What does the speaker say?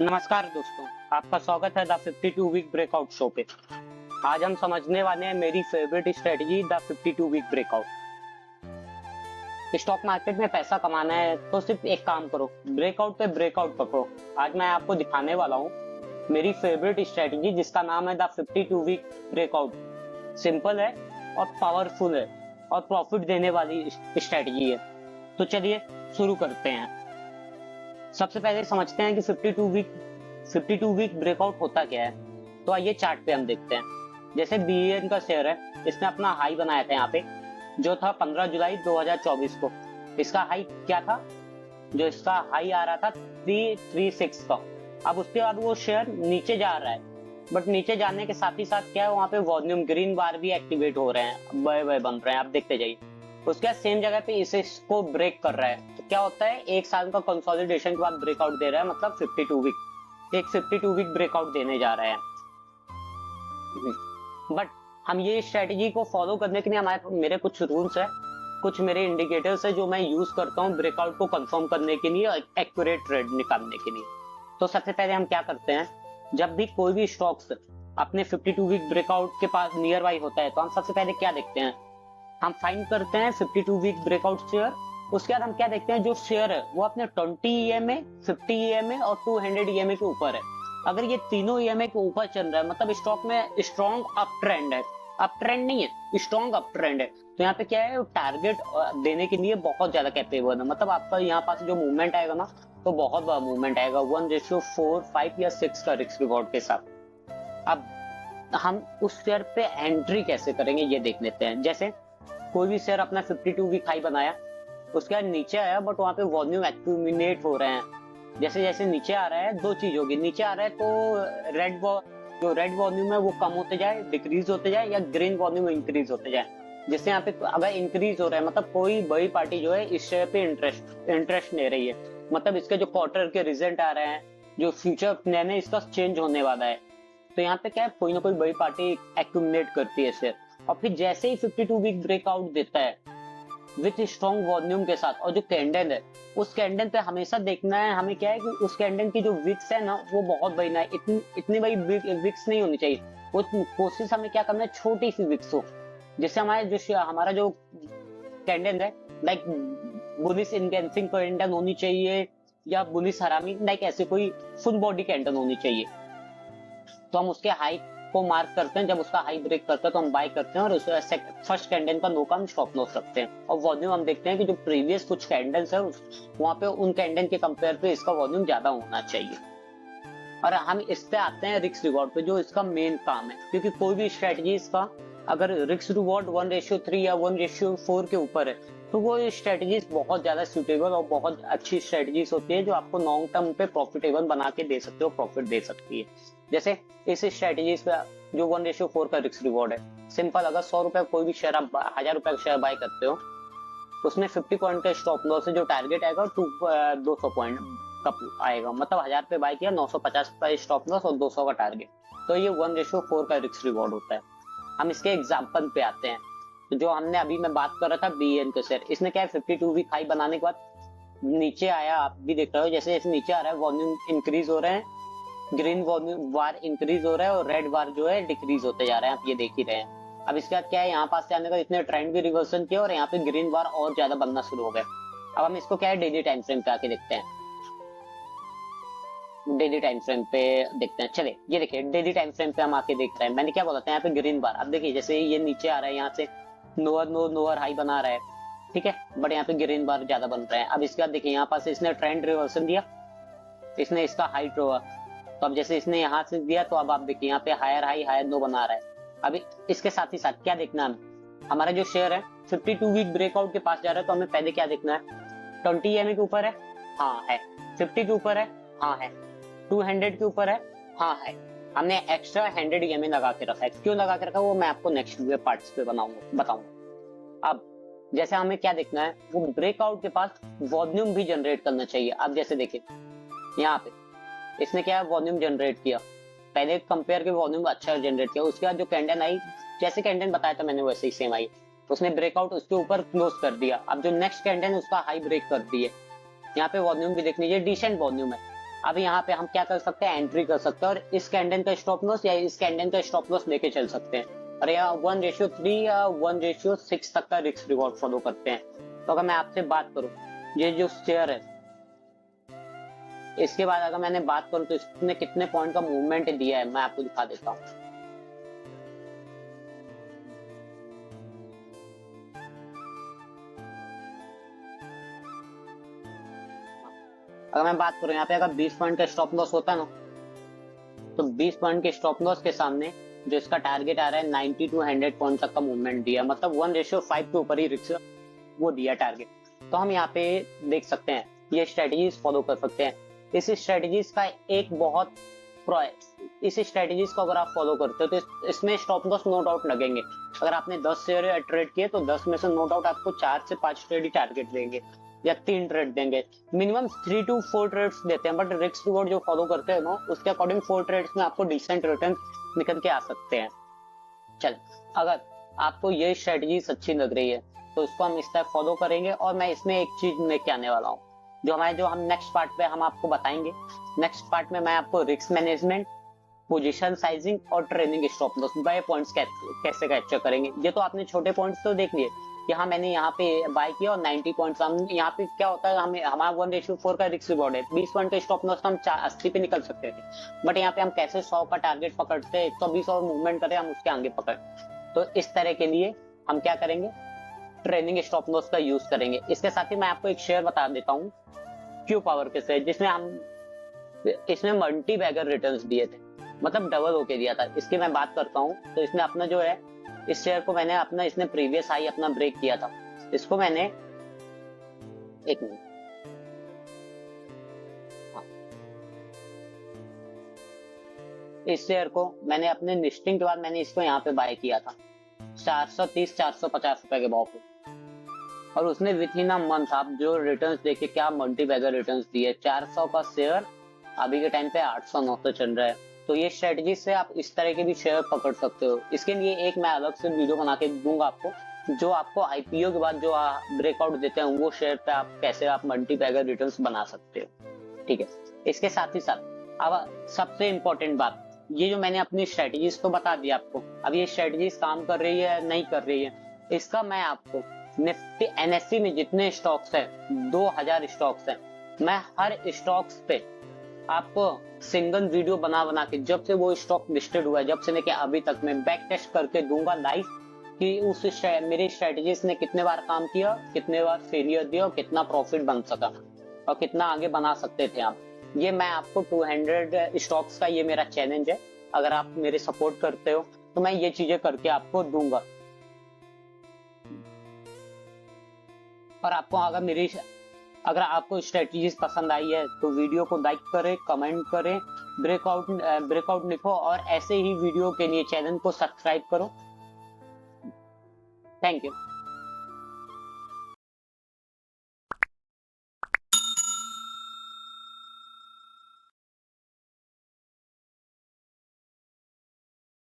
नमस्कार दोस्तों, आपका स्वागत है द 52 वीक ब्रेकआउट शो पे। आज हम समझने वाले हैं मेरी favourite strategy the 52 week breakout. Stock market में पैसा कमाना है तो सिर्फ एक काम करो, ब्रेकआउट पे ब्रेकआउट पकड़ो। आज मैं आपको दिखाने वाला हूँ मेरी फेवरेट स्ट्रेटजी जिसका नाम है द 52 वीक ब्रेकआउट। सिंपल है और पावरफुल है और प्रॉफिट देने वाली स्ट्रेटजी है। तो चलिए शुरू करते हैं। सबसे पहले समझते हैं कि 52 वीक ब्रेकआउट होता क्या है। तो आइए चार्ट पे हम देखते हैं। जैसे बीएन का शेयर है, इसने अपना हाई बनाया था यहाँ पे, जो था 15 जुलाई 2024 को। इसका हाई क्या था? जो इसका हाई आ रहा था 336 का। अब उसके बाद वो शेयर नीचे जा रहा है, बट नीचे जाने के साथ ही साथ क्या है, वहां पे वॉल्यूम ग्रीन बार भी एक्टिवेट हो रहे हैं, बड़े बन रहे हैं। आप देखते जाइए। उसके बाद सेम जगह पे इसको ब्रेक कर रहा है। तो क्या होता है, एक साल का कंसोलिडेशन के बाद ब्रेकआउट दे रहा है, मतलब 52 वीक। एक 52 वीक ब्रेकआउट देने जा रहा है। बट हम ये स्ट्रेटेजी को फॉलो करने के लिए मेरे कुछ रूल्स है, कुछ मेरे इंडिकेटर्स है जो मैं यूज करता हूँ ब्रेकआउट को कंफर्म करने के लिए, एक्यूरेट ट्रेड निकालने के लिए। तो सबसे पहले हम क्या करते हैं, जब भी कोई भी स्टॉक्स अपने 52 वीक ब्रेकआउट के पास नियर बाई होता है, तो हम सबसे पहले क्या देखते हैं, हम फाइंड करते हैं 52 वीक ब्रेकआउट शेयर। उसके बाद हम क्या देखते हैं, जो शेयर है वो अपने 20 EMA, 50 EMA और 200 EMA के ऊपर है। अगर ये तीनों EMA के ऊपर चल रहा है, मतलब स्टॉक में स्ट्रॉन्ग अप ट्रेंड है। अप ट्रेंड नहीं है, स्ट्रॉन्ग अप ट्रेंड है। तो यहाँ पे क्या है, टारगेट देने के लिए बहुत ज्यादा कैपेबल है। मतलब आपका यहाँ पास जो मूवमेंट आएगा ना, तो बहुत बड़ा मूवमेंट आएगा, 1:4, 5 या 6 का रिस्क रिवॉर्ड के साथ। अब हम उस शेयर पे एंट्री कैसे करेंगे ये देख लेते हैं। जैसे कोई भी शेयर अपना 52 वीक हाई बनाया, उसके बाद नीचे आया, बट वहां पे वॉल्यूम एक्यूमुलेट हो रहे हैं। जैसे जैसे नीचे आ रहा है, दो चीज होगी, नीचे आ रहा है तो जो रेड वॉल्यूम है वो कम होते जाए, डिक्रीज होते जाए, या ग्रीन वॉल्यूम इंक्रीज होते जाए। जिससे यहाँ पे अगर इंक्रीज हो रहा है, मतलब कोई बड़ी पार्टी जो है इस शेयर पे इंटरेस्ट ले रही है, मतलब इसके जो क्वार्टर के रिजल्ट आ रहे हैं, जो फ्यूचर प्लान है, इसका चेंज होने वाला है। तो यहाँ पे क्या है, कोई ना कोई बड़ी पार्टी एक्यूमुलेट करती है शेयर। और फिर जैसे ही 52 वीक ब्रेकआउट देता है विथ स्ट्रॉन्ग वॉल्यूम के साथ, और जो कैंडल है, उस कैंडल पे हमेशा देखना है हमें क्या है कि उस कैंडल की जो विक्स है ना, वो बहुत बड़ी ना है, इतनी बड़ी विक्स नहीं होनी चाहिए। वो कोशिश हमें क्या करना है, छोटी सी विक्स हो, जिससे हमारा जो कैंडल है, लाइक बुलिश इनकैंसिंग कैंडल होनी चाहिए, या बुलिश हरामी, लाइक ऐसे कोई फुल बॉडी कैंडल होनी चाहिए। तो हम उसके हाई को मार्क करते हैं। जब उसका हाई ब्रेक करता है तो हम बाय करते हैं, और उस फर्स्ट कैंडल का नो का हम स्टॉप लॉस रखते हैं। और वॉल्यूम हम देखते हैं कि जो प्रीवियस कुछ कैंडल्स है वहां पे उन कैंडल के कंपेयर पे इसका वॉल्यूम ज्यादा होना चाहिए। और हम इस पे आते हैं रिस्क रिवॉर्ड पे, जो इसका मेन काम है। क्योंकि कोई भी स्ट्रेटजी इसका अगर रिस्क रिवॉर्ड 1:3 या 1:4 के ऊपर है, तो वो स्ट्रेटजीज बहुत ज्यादा सुटेबल और बहुत अच्छी स्ट्रेटजीज होती है, जो आपको लॉन्ग टर्म पे प्रॉफिटेबल बना के दे सकते हो, प्रॉफिट दे सकती है। जैसे इस स्ट्रेटजीज पे जो 1:4 का रिस्क रिवॉर्ड है, सिंपल, अगर 100 रुपए कोई भी शेयर आप 1000 रुपए का शेयर बाय करते हो, उसमें 50 पॉइंट का स्टॉप लॉस है, जो टारगेट आएगा 200 पॉइंट का आएगा। मतलब 1000 पे बाय किया, 950 का स्टॉप लॉस और 200 का टारगेट। तो ये 1:4 का रिस्क रिवॉर्ड होता है। हम इसके एग्जाम्पल पे आते हैं। तो जो हमने अभी मैं बात कर रहा था बीएन के शेयर, इसने क्या है, 52 वीक हाई बनाने के बाद नीचे आया, आप भी देख रहे हो, जैसे जैसे नीचे आ रहा है वॉल्यूम इंक्रीज हो रहे हैं, ग्रीन वॉल्यूम बार इंक्रीज हो रहा है और रेड बार जो है डिक्रीज होते जा रहे हैं, आप ये देख ही रहे हैं। अब इसके बाद क्या है, यहाँ पास से आने का इसने ट्रेंड भी रिवर्सन किया और यहाँ पे ग्रीन बार और ज्यादा बनना शुरू हो गया। अब हम इसको क्या है, डेली टाइम फ्रेम पे आके देखते हैं। डेली टाइम फ्रेम पे देखते हैं। चले, ये देखिए डेली टाइम फ्रेम पे हम आके देख रहे हैं। मैंने क्या बोला था, यहाँ पे ग्रीन बार, अब देखिए जैसे ये नीचे आ रहा है, यहाँ से नोअर हाई बना रहा है, ठीक है, बट यहाँ पे ग्रीन बार ज्यादा बन रहे हैं। अब इसके बाद देखिए यहाँ पास इसने ट्रेंड रिवर्सन दिया, इसने इसका हाइट हुआ, तो अब जैसे इसने यहाँ से दिया, तो अब आप देखिए यहाँ पे हायर हाई हायर लो बना रहा है। अभी इसके साथ ही साथ क्या देखना है, हमारा जो शेयर है 52 वीक ब्रेकआउट के पास जा रहा है, तो हमें पहले क्या देखना है, 20 EMA के ऊपर है, हाँ है, 50 के ऊपर है, हाँ है, 200 के ऊपर है, हाँ है। हमने एक्स्ट्रा 100 EMA लगा के रखा है। क्यों लगा के रखा, वो मैं आपको नेक्स्ट पार्ट्स पे बताऊंगा। अब जैसे हमें क्या देखना है, वो ब्रेकआउट के पास वॉल्यूम भी जनरेट करना चाहिए। अब जैसे देखिए यहाँ पे इसने क्या है, वॉल्यूम जनरेट किया, पहले कंपेयर के वॉल्यूम अच्छा जनरेट किया। उसके बाद जो कैंडल आई, जैसे कैंडल बताया था मैंने वैसे ही सेम आई। उसने ब्रेकआउट उसके ऊपर क्लोज कर दिया। अब जो नेक्स्ट कैंडल है उसका हाई ब्रेक कर दिए। यहाँ पे वॉल्यूम भी देख लीजिए, डिसेंट वॉल्यूम है। अब यहाँ पे हम क्या कर सकते हैं, एंट्री कर सकते हैं और इस कैंडल का स्टॉप लॉस या इस कैंडल का स्टॉप लॉस लेके चल सकते हैं। और यहाँ 1:3 या 1:6 तक का रिस्क रिवॉर्ड फॉलो करते हैं। तो अगर मैं आपसे बात करूं, ये जो शेयर है, इसके बाद अगर मैंने बात करूं तो इसने कितने पॉइंट का मूवमेंट दिया है, मैं आपको दिखा देता हूँ। अगर मैं बात करूं यहाँ पे, अगर 20 पॉइंट का स्टॉप लॉस होता ना, तो 20 पॉइंट के स्टॉप लॉस के सामने जो इसका टारगेट आ रहा है 90 to 100 पॉइंट तक का मूवमेंट दिया, मतलब 1:5 के ऊपर ही रिस्क वो दिया टारगेट। तो हम यहाँ पे देख सकते हैं ये स्ट्रेटेजीज फॉलो कर सकते हैं। इस स्ट्रेटेजीज का एक बहुत इस स्ट्रेटेजीज को अगर आप फॉलो करते हो तो इसमें स्टॉप लॉस नो डाउट लगेंगे। अगर आपने 10 शेयर ट्रेड किए तो 10 में से नो डाउट आपको 4 से 5 ट्रेड ही टारगेट देंगे या 3 ट्रेड देंगे। मिनिमम 3 to 4 ट्रेड्स देते हैं, बट रिस्क रिवॉर्ड जो फॉलो करते हैं ना, उसके अकॉर्डिंग 4 ट्रेड्स में आपको डिसेंट रिटर्न निकल के आ सकते हैं। चल, अगर आपको ये स्ट्रेटेजीज अच्छी लग रही है तो इसको हम इस तरह फॉलो करेंगे। और मैं इसमें एक चीज लेके आने वाला हूँ जो हम नेक्स्ट पार्ट पे हम आपको बताएंगे। नेक्स्ट पार्ट में मैं आपको रिस्क मैनेजमेंट, पोजीशन साइजिंग और training stop loss by points कैसे कैप्चर करेंगे। ये तो आपने छोटे पॉइंट्स तो देख लिए कि हाँ मैंने यहाँ पे बाय किया और 90 पॉइंट्स। हम यहाँ पे क्या होता है, हमें हमारा 1:4 का रिस्क रिवॉर्ड है, 20 पॉइंट का स्टॉप लॉस हम 80 पे निकल सकते थे, बट यहाँ पे हम कैसे 100 का टारगेट पकड़ते हैं, 120 और मूवमेंट करें हम उसके आगे पकड़। तो इस तरह के लिए हम क्या करेंगे, ट्रेनिंग स्टॉप लॉस का यूज करेंगे। इसके साथ ही मैं आपको एक शेयर बता देता हूँ, क्यू पावर के शेयर, इसमें मल्टी बैगर रिटर्न्स दिए थे, मतलब डबल होके दिया था। इसकी मैं बात करता हूँ तो इसने अपना जो है, इस शेयर को मैंने अपना, इसने प्रीवियस हाई अपना ब्रेक किया था। इसको मैंने एक मिनट, इस शेयर को मैंने अपने लिस्टिंग के बाद मैंने इसको यहाँ पे बाय किया था 430-450 रुपए के भाव पे, और उसने विथ इन अ मंथ आप जो रिटर्न्स देखिए क्या मल्टी बैगर रिटर्न्स दिए। 400 का शेयर अभी के टाइम पे 800-900 चल रहा है। तो ये स्ट्रेटजी से आप इस तरह के भी शेयर पकड़ सकते हो। इसके लिए एक मैं अलग से वीडियो बना के दूंगा आपको, जो आपको आईपीओ के बाद जो ब्रेकआउट देते हैं वो शेयर पे आप कैसे आप मल्टी बैगर रिटर्न्स बना सकते हो। ठीक है, इसके साथ ही साथ अब सबसे इंपॉर्टेंट बात, ये जो मैंने अपनी स्ट्रेटजीज तो बता दी आपको, अब ये स्ट्रेटजीज काम कर रही है नहीं कर रही है, इसका मैं आपको निफ्टी एनएससी में जितने स्टॉक्स है, 2000 स्टॉक्स है, मैं हर स्टॉक्स पे आपको सिंगल वीडियो बना बना के, जब से वो स्टॉक लिस्टेड हुआ है, जब से लेके अभी तक, मैं बैक टेस्ट करके दूंगा लाइव कि उस मेरी स्ट्रेटजीज ने कितने बार काम किया, कितने बार फेलियर दिया और कितना प्रॉफिट बन सका और कितना आगे बना सकते थे आप। ये मैं आपको 200 स्टॉक्स का ये मेरा चैलेंज है। अगर आप मेरे सपोर्ट करते हो तो मैं ये चीजें करके आपको दूंगा। और आपको अगर आपको स्ट्रेटजीज पसंद आई है तो वीडियो को लाइक करें, कमेंट करें, ब्रेकआउट लिखो और ऐसे ही वीडियो के लिए चैनल को सब्सक्राइब करो। Thank you.